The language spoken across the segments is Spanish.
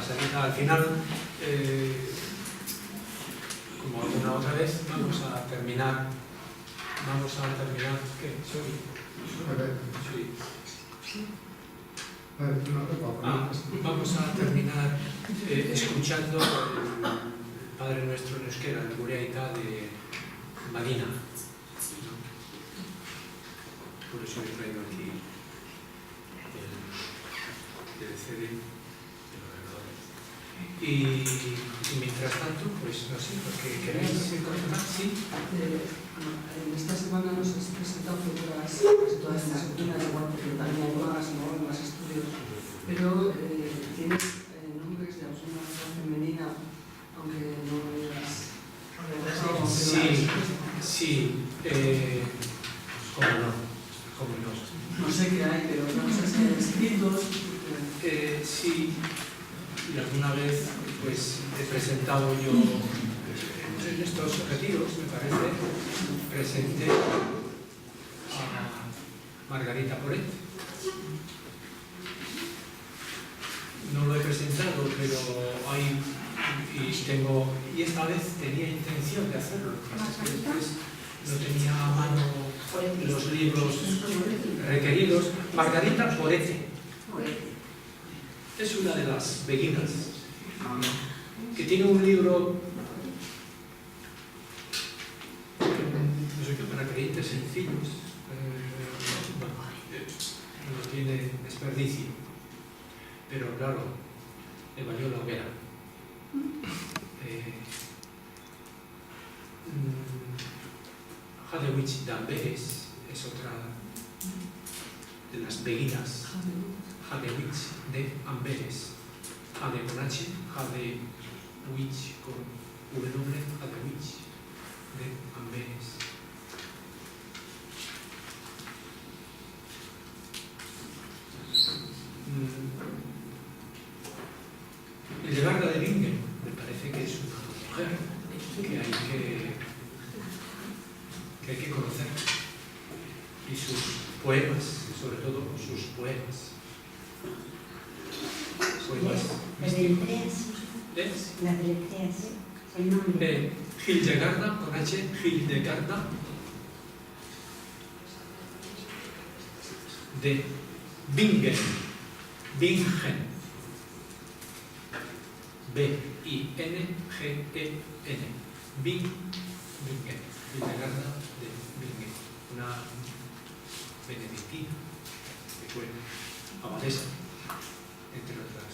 salida. Al final, como alguna otra vez, vamos a terminar. ¿Qué? Vamos a terminar escuchando el Padre Nuestro en euskera, el Gureaita de Marina. Por eso he traído aquí el CD del ordenador. Y mientras tanto, pues no sé, porque queréis continuar, ¿sí? En esta semana nos has presentado figuras, todas las doctrinas, pero también hay más estudios, pero tienes nombres de alguna raza femenina, aunque no las... Sí, ¿cómo no? No sé qué hay, pero no sé si hay escritos. Sí, y alguna vez pues he presentado yo en estos retiros, me parece, presenté a Margarita Poret. No lo he presentado, pero hay y esta vez tenía intención de hacerlo. Después no tenía a mano los libros requeridos. Margarita Poret es una de las beguinas que tiene un libro, no sé qué, para creyentes sencillos, no tiene desperdicio, pero claro, le valió la hoguera. Hadewich de Amberes es otra de las beguinas. Hadewich de Amberes. Hade con H, Hadewich con W, Hadewich de Amberes. Hildegarda de Bingen me parece que es una mujer que hay que conocer, y sus poemas, sobre todo sus poemas. Las deletreas, el nombre. Hildegarda con H, Hildegarda de Bingen, B-I-N-G-E-N, Bingen, Hildegarda de Bingen, una benedictina que fue abadesa, entre otras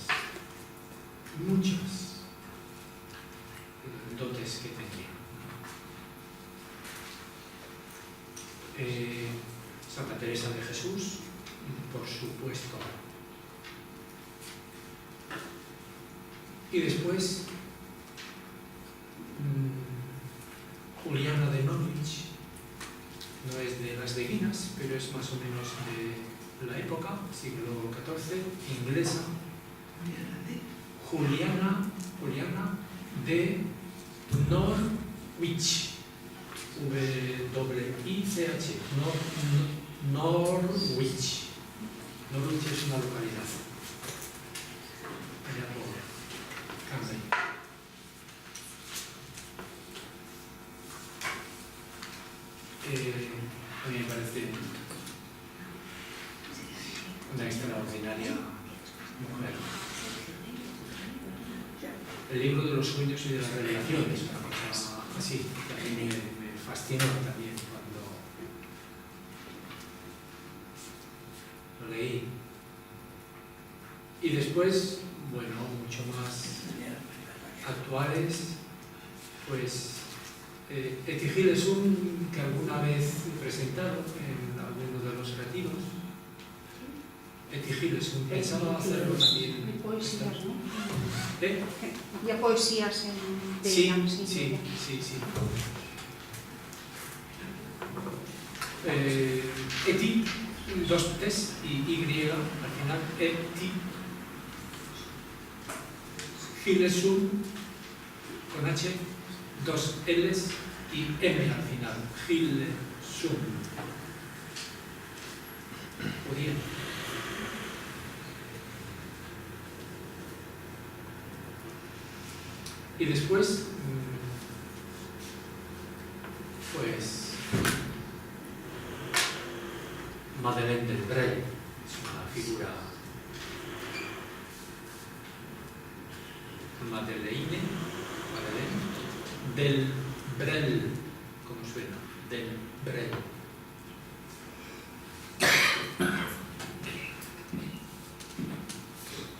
muchas dotes que tenía. Santa Teresa de Jesús, por supuesto. Y después Juliana de Norwich, no es de las beguinas, pero es más o menos de la época, siglo XIV, inglesa. Juliana de Norwich, W-I-C-H, Norwich. Norwich es una localidad allá por Camden. A mí me parece una extraordinaria mujer. El libro de los sueños y de las revelaciones, una cosa así, que a mí me fascinó también cuando lo leí. Y después, bueno, mucho más actuales, pues Etigil es un que alguna vez he presentado en algunos de los retiros. Etigil es un, pensaba hacerlo también. Hay poesías, ¿no? ¿Eh? Había poesías en Sí. Eti, dos T's y Y al final, Eti. Gilesum con H, dos L's y M al final. Gilesum. Podía. Y después, pues, Madeleine del Brel, es una figura. Madeleine del Brel, ¿cómo suena? Del Brel.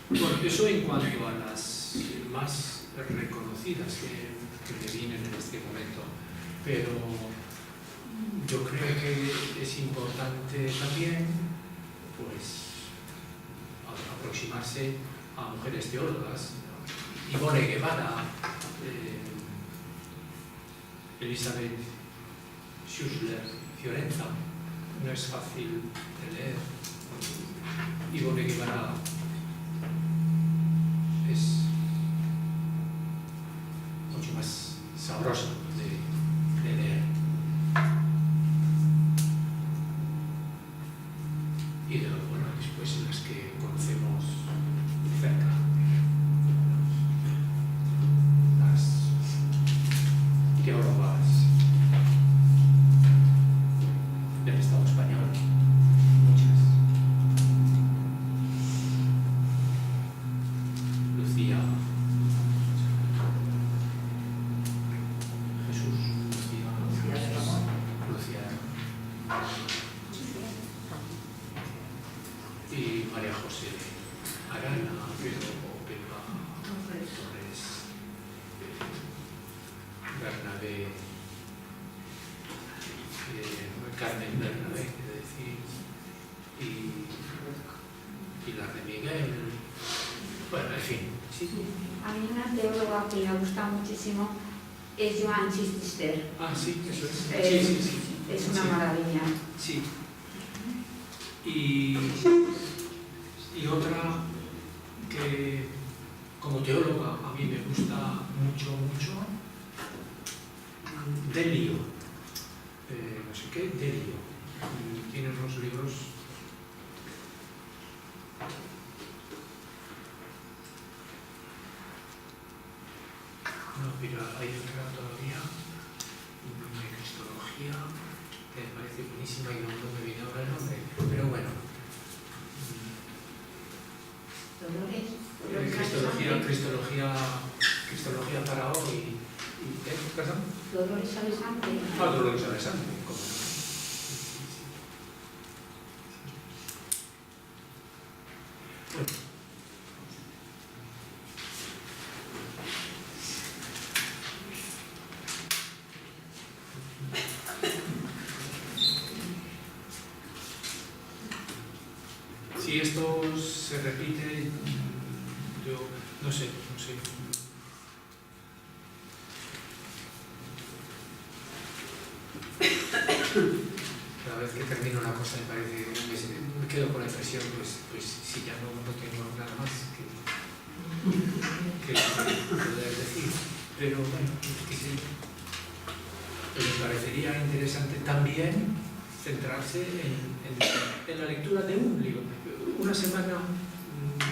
Bueno, eso en cuanto a las más reconocidas que me vienen en este momento, pero yo creo que es importante también, pues, aproximarse a mujeres teólogas. Ivone Guevara, Elizabeth Schussler Fiorenza, no es fácil de leer. Ivone Guevara es mucho más sabrosa de leer. Y bueno, después las que conocemos cerca. Teólogas del Estado español, muchas. Lucía, Jesús, Lucía y María José Arana, Pepa Torres, Bernabé, Carmen Bernabé, es decir, y la de Miguel. Bueno, en fin. ¿Sí? A mí una teóloga que me gusta muchísimo es Joan Chittister. Ah, sí, eso es. Sí. Es una maravilla. Sí. Y otra que como teóloga a mí me gusta mucho, Delio, no sé qué, Delio. Tiene unos libros no, mira, hay otra todavía de cristología que me parece buenísima y no me viene ahora el nombre, pero bueno. Cristología para hoy. ¿Perdón? Dolores Alessandri. Dolores Alessandri, ¿cómo no? Bueno. Si esto se repite, yo no sé. Cada vez que termino una cosa me parece, me quedo con la impresión, pues si ya no tengo nada más que poder decir. Pero bueno, me parecería interesante también centrarse en la lectura de un libro. Una semana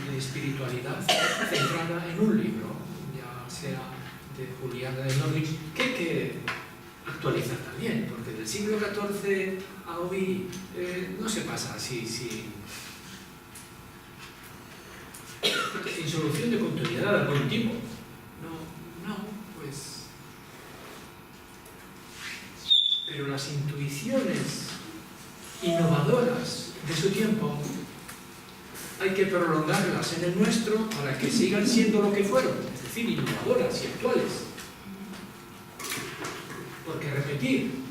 de espiritualidad centrada en un libro, ya sea de Juliana de Norwich, que hay que actualizar también, porque del siglo XIV a hoy no se pasa así sin solución de continuidad de algún tipo. No, pues. Pero las intuiciones innovadoras de su tiempo hay que prolongarlas en el nuestro para que sigan siendo lo que fueron, es decir, innovadoras y actuales. Porque repetir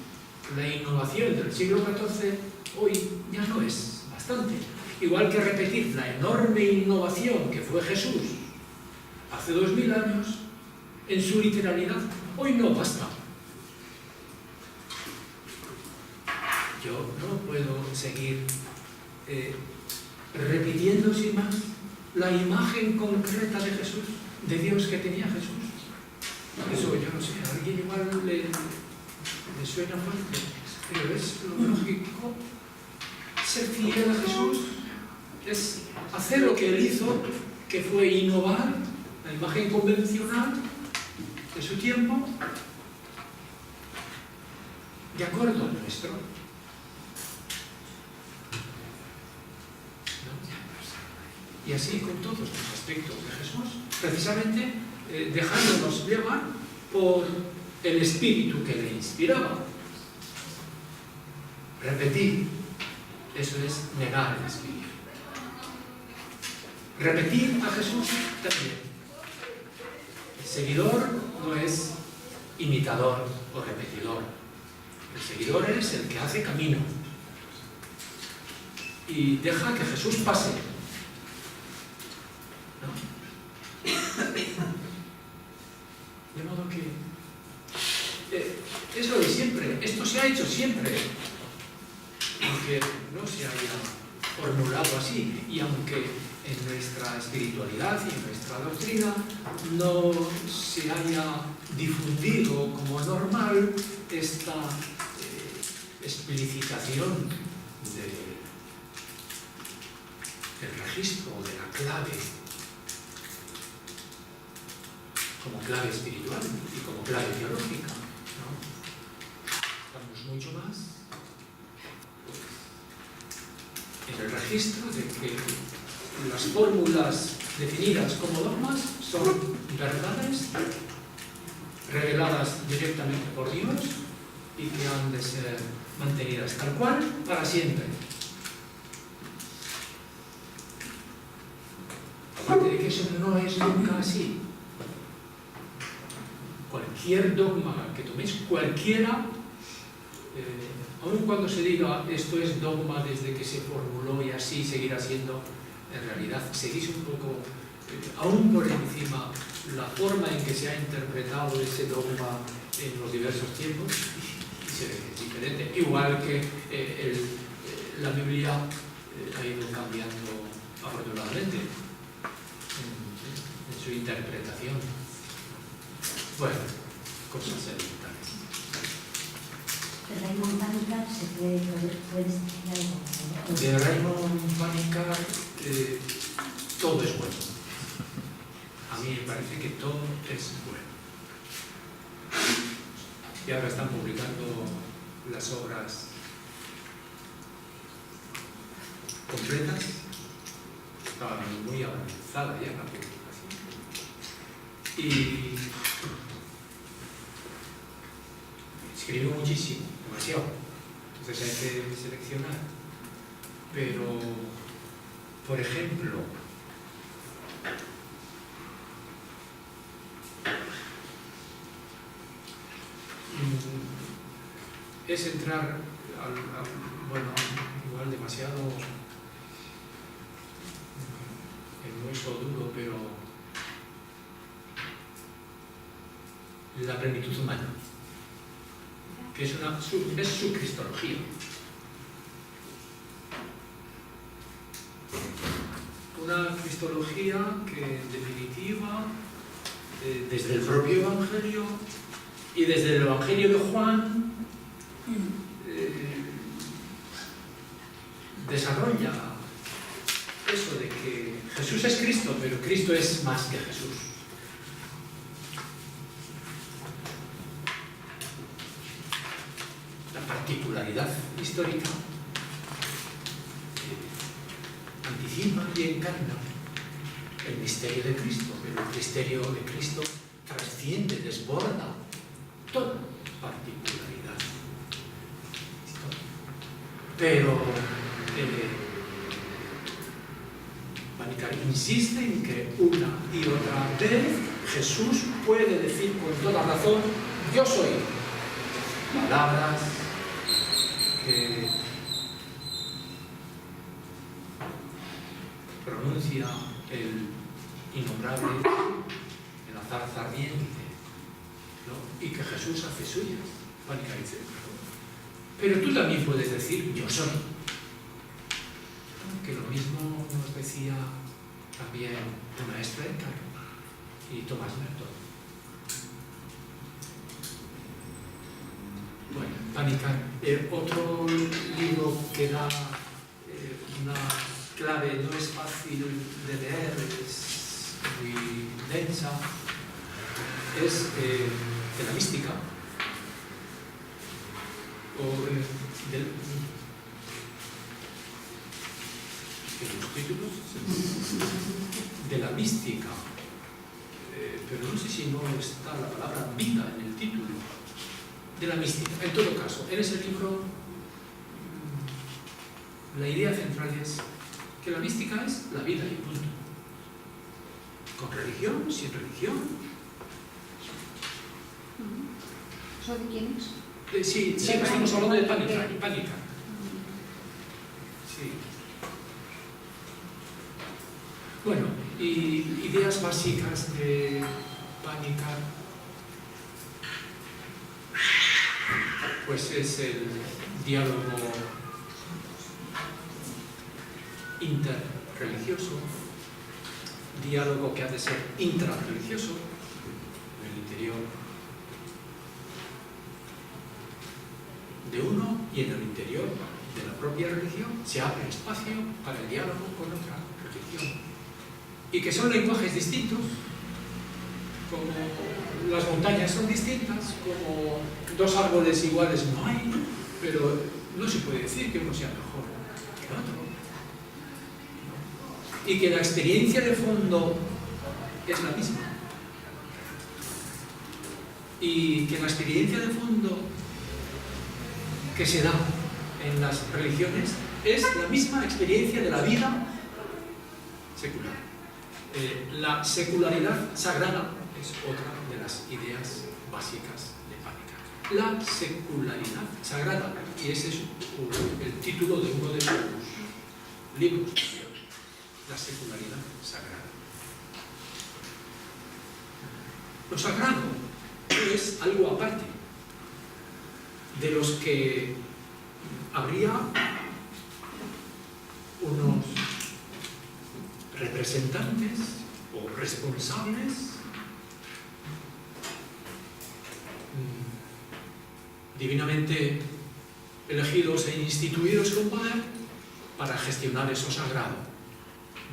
la innovación del siglo XIV hoy ya no es bastante. Igual que repetir la enorme innovación que fue Jesús hace 2000 años en su literalidad, hoy no basta. Yo no puedo seguir repitiendo sin más la imagen concreta de Jesús, de Dios que tenía Jesús. Eso yo no sé, a alguien igual le suena fuerte, pero es lo lógico. Ser fiel a Jesús es hacer lo que Él hizo, que fue innovar la imagen convencional de su tiempo, de acuerdo al nuestro. ¿No? Y así con todos los aspectos de Jesús, precisamente dejándonos llevar por el espíritu que le inspiraba. Repetir, eso es negar el espíritu. Repetir a Jesús también. El seguidor no es imitador o repetidor. El seguidor es el que hace camino y deja que Jesús pase. ¿No? De modo que es lo de siempre. Esto se ha hecho siempre, aunque no se haya formulado así, y aunque en nuestra espiritualidad y en nuestra doctrina no se haya difundido como normal esta explicitación del registro, de la clave, como clave espiritual y como clave teológica, ¿no? Estamos mucho más en el registro de que las fórmulas definidas como dogmas son verdades reveladas directamente por Dios y que han de ser mantenidas tal cual para siempre. Aparte de que eso no es nunca así. Cualquier dogma que toméis, cualquiera, aun cuando se diga esto es dogma desde que se formuló y así seguirá siendo, en realidad seguís un poco, aún por encima, la forma en que se ha interpretado ese dogma en los diversos tiempos y se ve que es diferente. Igual que la Biblia ha ido cambiando afortunadamente en su interpretación. Bueno, cosas elementales. De Raymond Panikkar se puedes decir algo. De Raymond Panikkar todo es bueno. A mí me parece que todo es bueno. Y ahora están publicando las obras completas. Estaba muy avanzada ya la publicación. Y escribió muchísimo, demasiado. Entonces hay que seleccionar. Pero, por ejemplo, es entrar bueno, igual demasiado en hueso duro, pero la plenitud humana, que es su cristología. Una cristología que en definitiva, desde el propio Evangelio y desde el Evangelio de Juan, desarrolla eso de que Jesús es Cristo, pero Cristo es más que Jesús. La particularidad histórica anticipa y encarna el misterio de Cristo, pero el misterio de Cristo trasciende, desborda toda particularidad histórica. Pero Panikkar insiste en que una y otra vez Jesús puede decir con toda razón: yo soy. Palabras que pronuncia el innombrable, el zarza ardiente, ¿no? Y que Jesús hace suyas. Panikkar dice: pero tú también puedes decir yo soy. Que lo mismo nos decía también el maestro Eckhart y Thomas Merton. Bueno, Panikkar. Otro libro que da una clave, no es fácil de leer, es muy densa, es de la mística, o los títulos de la mística, pero no sé si no está la palabra vida en el título, de la mística. En todo caso, en ese libro la idea central es que la mística es la vida y punto. Con religión, sin religión. ¿Eso de quién es? Sí, estamos hablando de Pánica. Sí. Bueno, y ideas básicas de Pánica, pues es el diálogo interreligioso, diálogo que ha de ser intrarreligioso, en el interior de uno y en el interior de la propia religión se abre espacio para el diálogo con otra religión. Y que son lenguajes distintos, como las montañas son distintas, como dos árboles iguales no hay, pero no se puede decir que uno sea mejor que otro. Y que la experiencia de fondo es la misma. Y que la experiencia de fondo que se da en las religiones es la misma experiencia de la vida secular. La secularidad sagrada es otra de las ideas básicas de Pánica. La secularidad sagrada, y ese es el título de uno de sus libros. La secularidad sagrada. Lo sagrado es algo aparte de los que habría unos representantes o responsables divinamente elegidos e instituidos con poder para gestionar eso sagrado.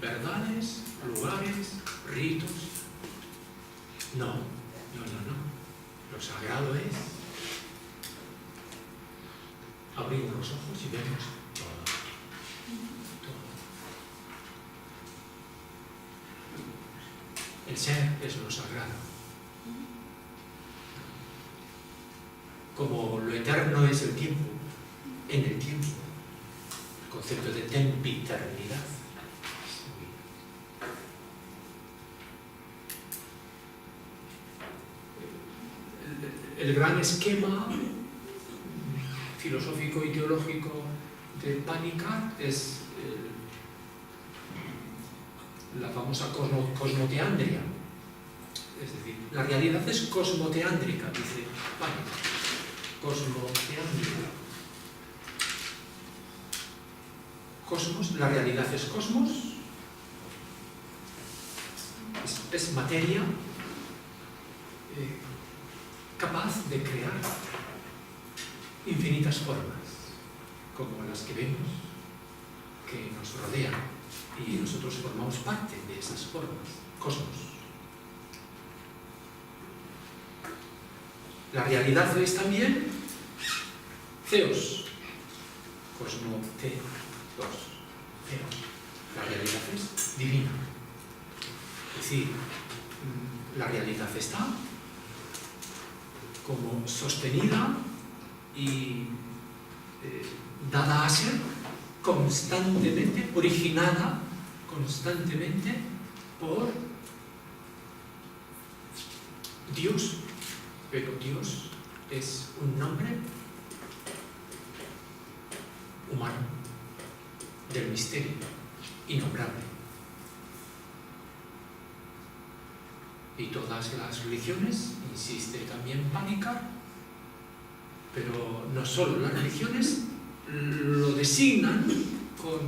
Verdades, lugares, ritos. No. Lo sagrado es abrimos los ojos y vemos todo. El ser es lo sagrado. Como lo eterno es el tiempo, en el tiempo. El concepto de tempiternidad. El gran esquema filosófico y teológico de Pánica es la famosa cosmoteandria. Es decir, la realidad es cosmoteándrica, dice Pánica. Cosmoteándrica. Cosmos, la realidad es cosmos, es materia capaz de crear infinitas formas, como las que vemos que nos rodean, y nosotros formamos parte de esas formas, cosmos. La realidad es también Theos, cosmoteos, Theos. La realidad es divina. Es decir, la realidad está como sostenida y dada a ser constantemente, originada constantemente por Dios. Pero Dios es un nombre humano del misterio, innombrable. Y todas las religiones, insiste también Pánica, pero no solo las religiones lo designan con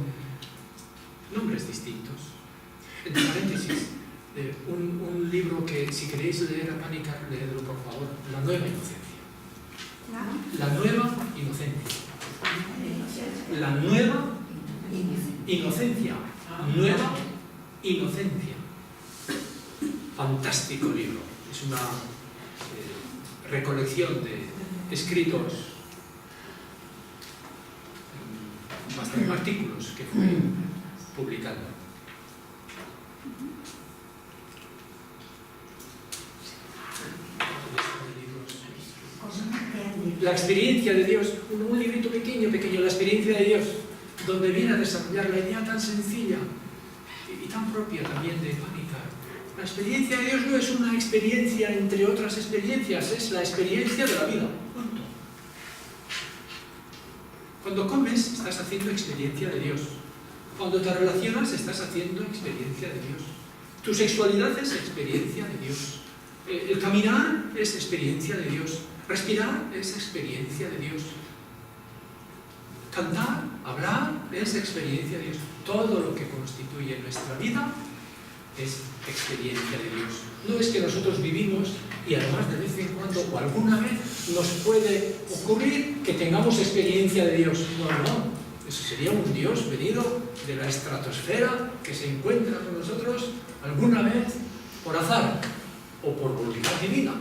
nombres distintos. Entre paréntesis, un libro que si queréis leer a Pánica, leedlo por favor, La Nueva Inocencia. La Nueva Inocencia. La Nueva Inocencia. Nueva Inocencia. Fantástico libro, es una recolección de escritos, bastantes artículos que fue publicando. La experiencia de Dios, un librito pequeño, la experiencia de Dios, donde viene a desarrollar la idea tan sencilla y tan propia también de Panikkar. La experiencia de Dios no es una experiencia entre otras experiencias, es la experiencia de la vida. Punto. Cuando comes, estás haciendo experiencia de Dios. Cuando te relacionas, estás haciendo experiencia de Dios. Tu sexualidad es experiencia de Dios. El caminar es experiencia de Dios. Respirar es experiencia de Dios. Cantar, hablar, es experiencia de Dios. Todo lo que constituye nuestra vida es experiencia de Dios. No es que nosotros vivimos y además de vez en cuando o alguna vez nos puede ocurrir que tengamos experiencia de Dios. No. Eso sería un Dios venido de la estratosfera que se encuentra con nosotros alguna vez por azar o por voluntad divina.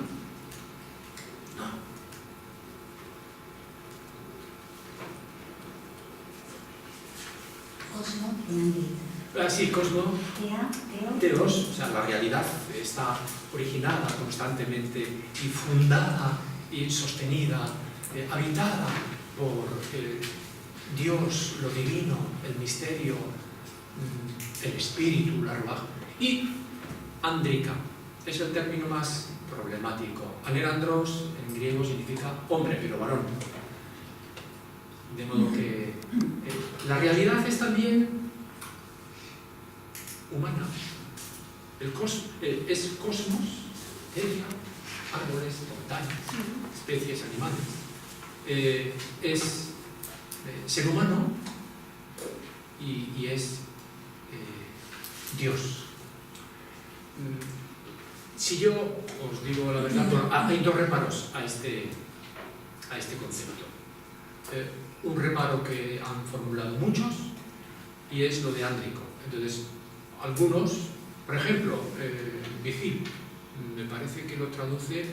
Sí, cosmo, teos, o sea, la realidad está originada constantemente y fundada y sostenida, habitada por Dios, lo divino, el misterio, el espíritu, la ruaj. Y andrika es el término más problemático. Anerandros en griego significa hombre, pero varón. De modo que la realidad es también humana. Es cosmos, tierra, árboles, montañas, especies, animales. Es ser humano y es Dios. Si yo os digo la verdad, bueno, hay dos reparos a este concepto. Un reparo que han formulado muchos y es lo de ándrico. Entonces, algunos, por ejemplo, Vigil, me parece que lo traduce,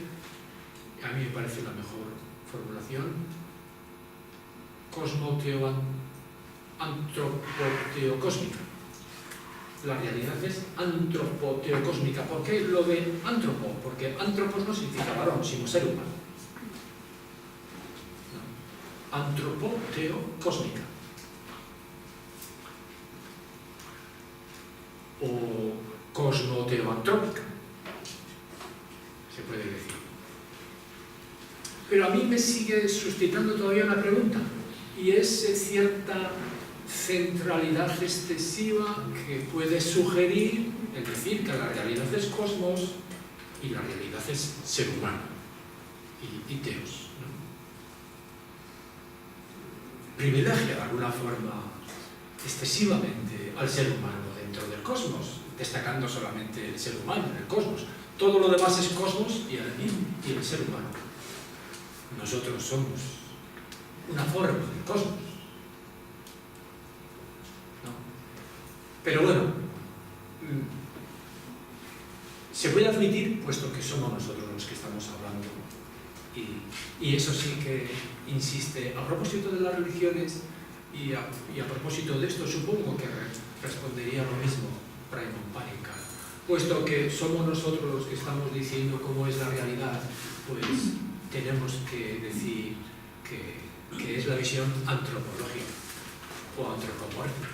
a mí me parece la mejor formulación, cosmoteo antropoteocósmica. La realidad es antropoteocósmica. ¿Por qué lo de antropo? Porque antropos no significa varón, sino ser humano. Antropoteocósmica o cosmoteoantrópica, se puede decir. Pero a mí me sigue suscitando todavía una pregunta, y es cierta centralidad excesiva que puede sugerir el decir que la realidad es cosmos y la realidad es ser humano y teos. Privilegia de alguna forma excesivamente al ser humano dentro del cosmos, destacando solamente el ser humano en el cosmos. Todo lo demás es cosmos y el ser humano. Nosotros somos una forma del cosmos. ¿No? Pero bueno, se puede admitir, puesto que somos nosotros los que estamos hablando. Y eso sí que insiste, a propósito de las religiones y a propósito de esto, supongo que respondería lo mismo Raymond Panikkar. Puesto que somos nosotros los que estamos diciendo cómo es la realidad, pues tenemos que decir que es la visión antropológica o antropomórfica.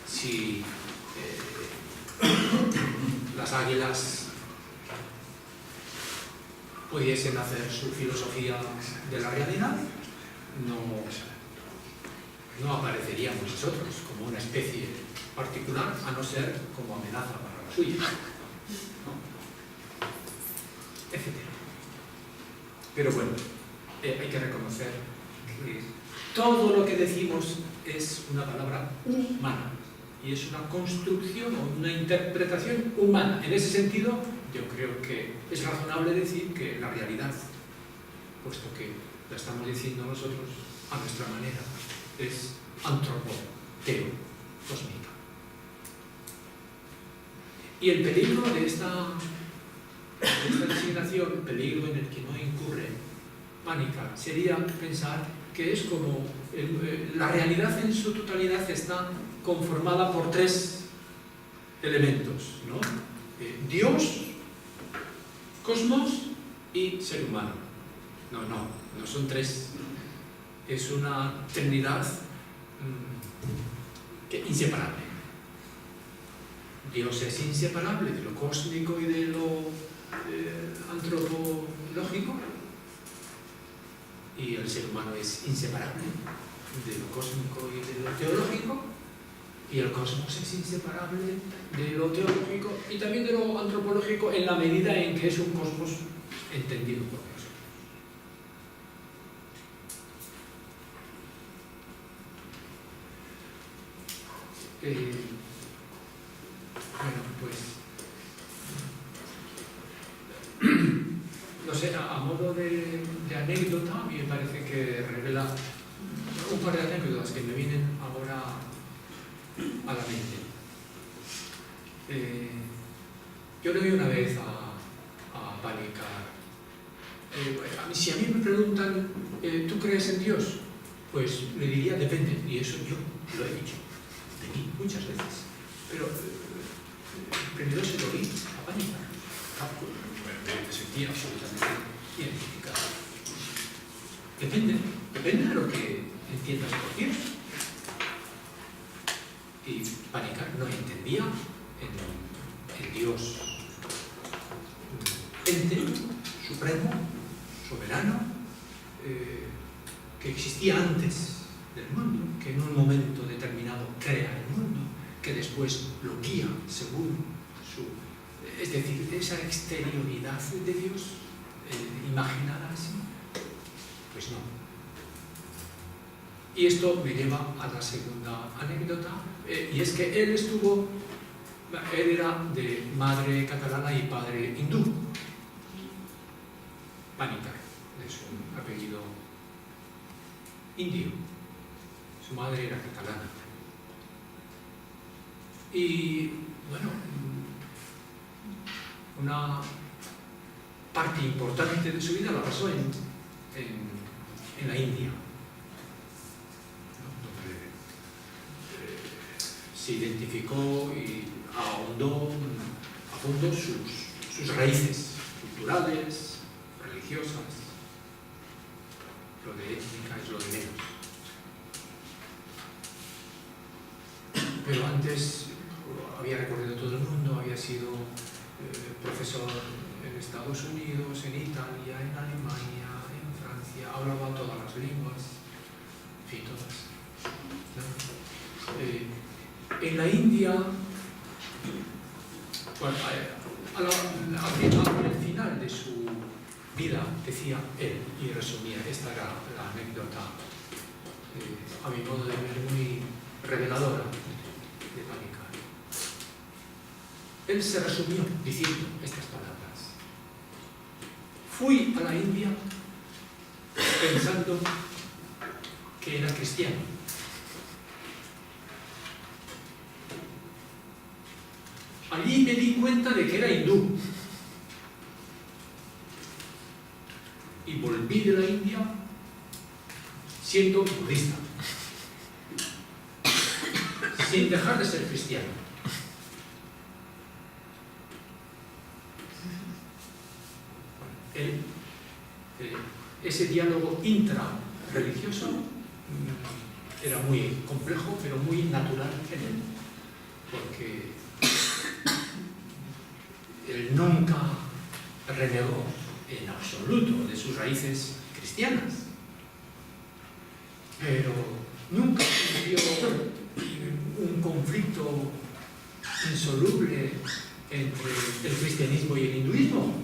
Si las águilas pudiesen hacer su filosofía de la realidad, no apareceríamos nosotros como una especie particular, a no ser como amenaza para la suya, ¿no? Etcétera. Pero bueno, hay que reconocer que todo lo que decimos es una palabra humana y es una construcción o una interpretación humana. En ese sentido, yo creo que es razonable decir que la realidad, puesto que la estamos diciendo nosotros a nuestra manera, es antropoteocósmica. Y el peligro de esta esta designación, peligro en el que no incurre Panikkar, sería pensar que es como la realidad en su totalidad está conformada por tres elementos, ¿no? Dios, cosmos y ser humano. No son tres. Es una trinidad inseparable. Dios es inseparable de lo cósmico y de lo antropológico, y el ser humano es inseparable de lo cósmico y de lo teológico, y el cosmos es inseparable de lo teológico y también de lo antropológico en la medida en que es un cosmos entendido por nosotros. Bueno, pues no sé, a modo de anécdota, a mí me parece que revela un par de anécdotas que me vienen ahora a la mente. Yo le oí una vez a Panikkar, si a mí me preguntan, ¿tú crees en Dios? Pues le diría, depende, y eso yo lo he dicho muchas veces, pero primero se lo oí a Panikkar. Me sentía absolutamente identificado. Depende de lo que entiendas por Dios. Y Panikkar no entendía en Dios ente, supremo, soberano, que existía antes del mundo, que en un momento determinado crea el mundo, que después lo guía según su... Es decir, esa exterioridad de Dios, imaginada así, pues no. Y esto me lleva a la segunda anécdota, y es que él era de madre catalana y padre hindú. Panikkar, es un apellido indio. Su madre era catalana. Y, bueno, una parte importante de su vida la pasó en la India, donde se identificó y ahondó a fondo sus raíces culturales, religiosas. Lo de étnica es lo de menos. Pero antes había recorrido todo el mundo, había sido profesor en Estados Unidos, en Italia, en Alemania, en Francia, hablaba todas las lenguas, en fin, todas, ¿no? En la India, bueno, al final de su vida, decía él, y resumía, esta era la anécdota, a mi modo de ver, muy reveladora de Panikkar. Él se resumió diciendo estas palabras: fui a la India pensando que era cristiano. Allí me di cuenta de que era hindú. Y volví de la India siendo budista, sin dejar de ser cristiano. Ese diálogo intra-religioso era muy complejo, pero muy natural en él, porque él nunca renegó en absoluto de sus raíces cristianas, pero nunca sintió un conflicto insoluble entre el cristianismo y el hinduismo,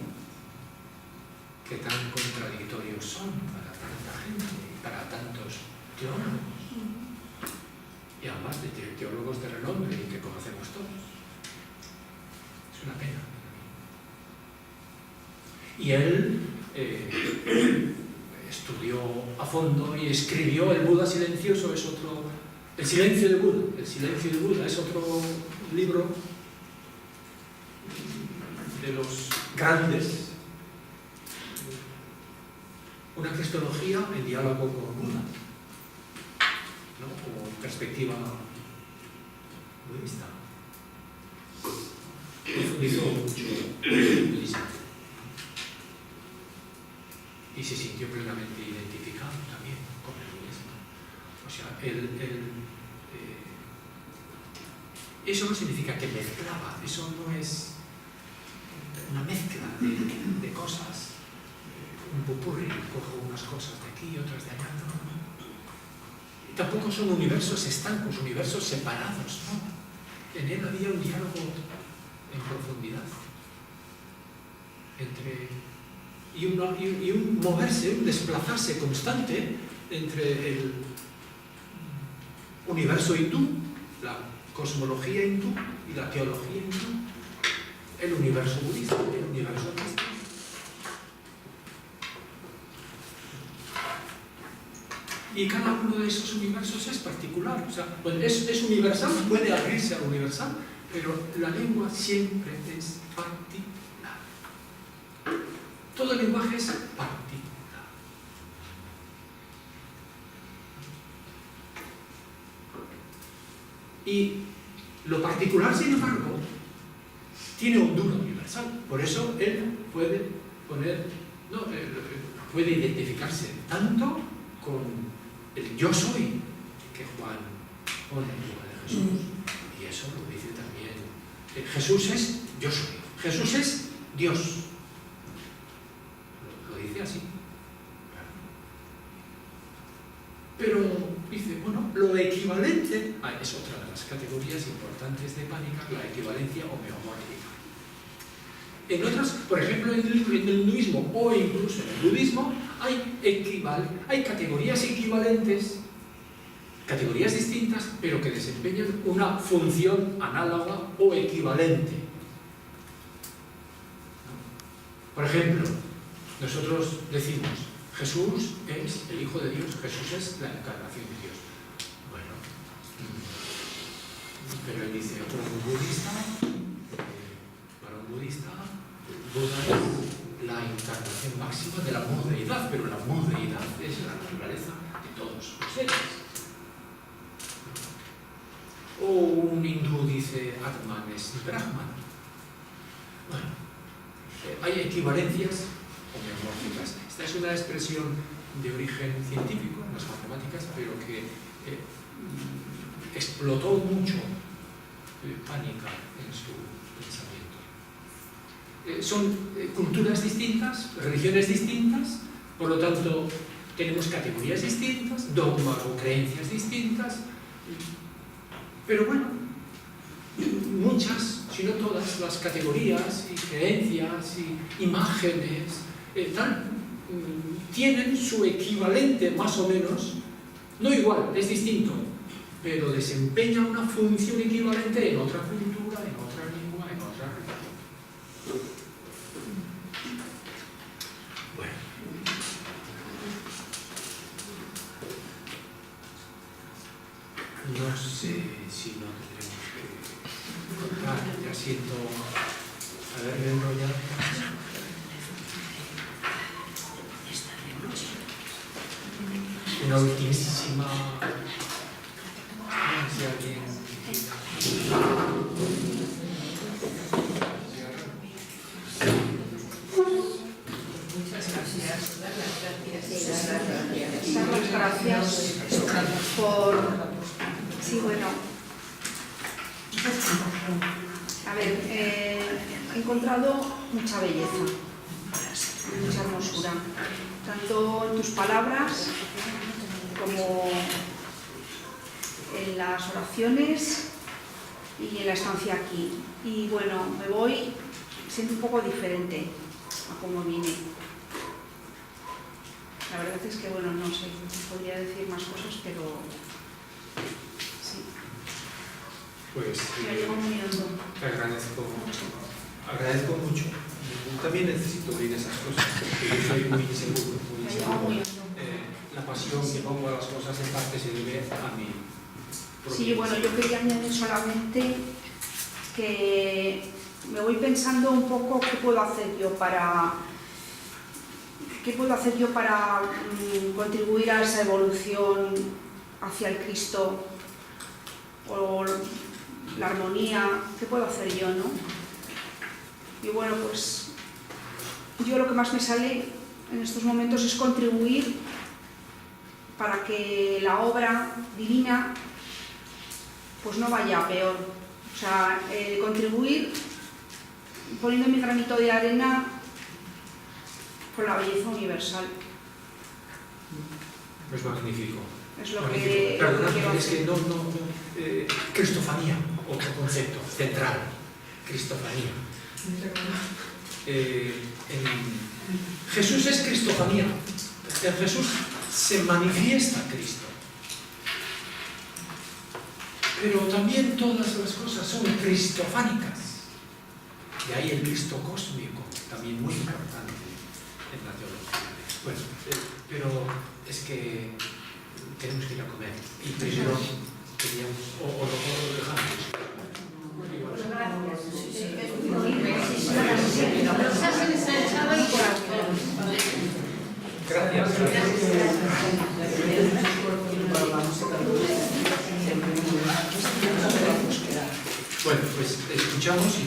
que tan contradictorios son para tanta gente y para tantos teólogos, y además de teólogos de renombre y que conocemos todos. Es una pena. Y él estudió a fondo y escribió El Buda Silencioso, es otro... El Silencio de Buda. El Silencio de Buda es otro libro de los grandes, una cristología en diálogo con Buda, ¿no? Como perspectiva budista. Profundizó mucho el budismo y se sintió plenamente identificado también con el budismo. O sea, eso no significa que mezclaba, eso no es una mezcla de cosas, un popurrí, cojo unas cosas de aquí y otras de allá, no. Y tampoco son universos estancos, universos separados, ¿no? En él había un diálogo en profundidad y un moverse, un desplazarse constante entre el universo hindú, la cosmología hindú y la teología hindú, el universo budista, el universo cristiano. Y cada uno de esos universos es particular, o sea, es universal, puede abrirse al universal, pero la lengua siempre es particular. Todo el lenguaje es particular. Y lo particular, sin embargo, tiene hondura universal. Por eso él puede puede identificarse tanto con el yo soy que Juan pone en lugar de Jesús. Y eso lo dice también. Jesús es yo soy. Jesús es Dios. Lo dice así. Pero dice, bueno, lo equivalente, es otra de las categorías importantes de Pánica, la equivalencia homeomórfica. En otras, por ejemplo, en el hinduismo o incluso en el budismo, hay categorías equivalentes, categorías distintas, pero que desempeñan una función análoga o equivalente. Por ejemplo, nosotros decimos, Jesús es el Hijo de Dios, Jesús es la encarnación de Dios. Bueno, pero él dice, para un budista, Buda es la encarnación máxima de la modeidad, pero la modeidad es la naturaleza de todos los seres. O un hindú dice, Atman es Brahman. Bueno, hay equivalencias homeomórficas. Esta es una expresión de origen científico en las matemáticas, pero que explotó mucho Pánica en su pensamiento. Son culturas distintas, religiones distintas, por lo tanto tenemos categorías distintas, dogmas o creencias distintas, pero bueno, muchas, si no todas, las categorías y creencias y imágenes tienen su equivalente más o menos, no igual, es distinto, pero desempeña una función equivalente en otra cultura, en otra lengua, en otra religión. Bueno. No sé si no tendremos que cortar, ya siento haberme enrollado. Una ultimísima... No sé si alguien... Muchas gracias. Muchas gracias por... Sí, bueno. A ver, he encontrado mucha belleza, mucha hermosura, tanto en tus palabras como en las oraciones y en la estancia aquí. Y bueno, me voy, siento un poco diferente a como vine. La verdad es que, bueno, no sé, podría decir más cosas, pero sí. Pues Me llevo muy hondo. te agradezco mucho. Yo también necesito oír esas cosas, porque yo soy muy inseguro, muy Me llevo inseguro. muy hondo. La pasión que pongo a las cosas en parte se debe a mí. Sí, bueno, yo quería añadir solamente que me voy pensando un poco qué puedo hacer yo para contribuir a esa evolución hacia el Cristo o la armonía, qué puedo hacer yo, ¿no? Y bueno, pues yo lo que más me sale en estos momentos es contribuir para que la obra divina pues no vaya a peor. O sea, contribuir poniendo mi granito de arena con la belleza universal. Es magnífico. Es lo Magnífico. que Perdona, quiero es hacer. que cristofanía, otro concepto central. Cristofanía. Jesús es cristofanía. En Jesús se manifiesta Cristo. Pero también todas las cosas son cristofánicas. Y ahí el Cristo cósmico, también muy importante en la teología. Bueno, pero es que tenemos que ir a comer. Y primero queríamos, o lo dejamos. Gracias. Bueno, pues escuchamos y